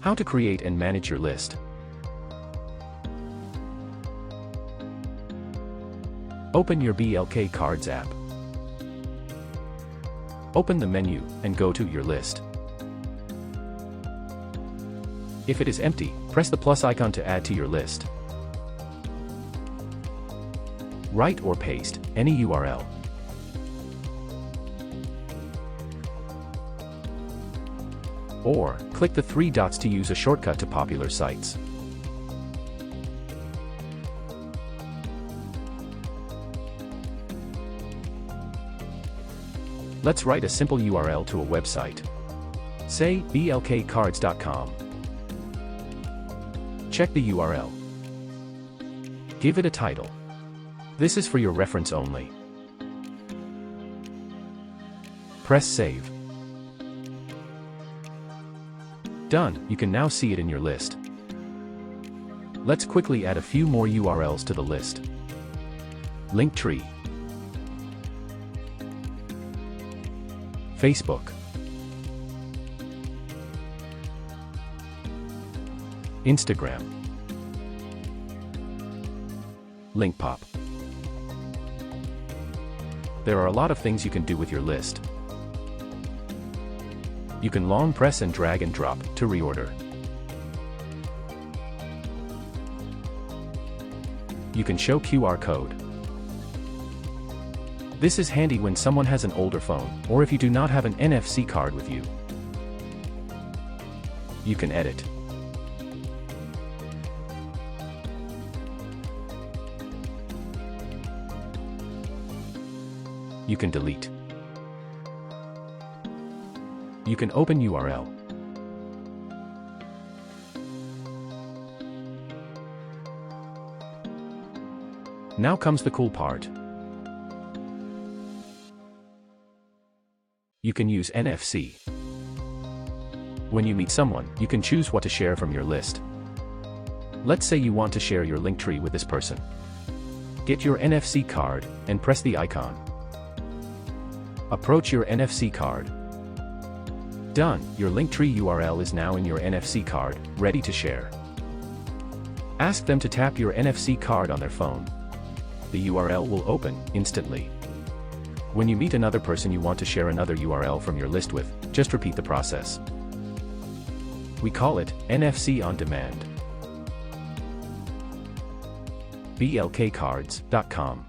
How to create and manage your list. Open your BLK Cards app. Open the menu and go to your list. If it is empty, press the plus icon to add to your list. Write or paste any URL. Or, click the three dots to use a shortcut to popular sites. Let's write a simple URL to a website. Say, blkcards.com. Check the URL. Give it a title. This is for your reference only. Press Save. Done, you can now see it in your list. Let's quickly add a few more URLs to the list. Linktree, Facebook, Instagram, Linkpop. There are a lot of things you can do with your list. You can long press and drag and drop to reorder. You can show QR code. This is handy when someone has an older phone, or if you do not have an NFC card with you. You can edit. You can delete. You can open URL. Now comes the cool part. You can use NFC. When you meet someone, you can choose what to share from your list. Let's say you want to share your Linktree with this person. Get your NFC card and press the icon. Approach your NFC card. Done, your Linktree URL is now in your NFC card, ready to share. Ask them to tap your NFC card on their phone. The URL will open instantly. When you meet another person you want to share another URL from your list with, just repeat the process. We call it NFC on demand. blkcards.com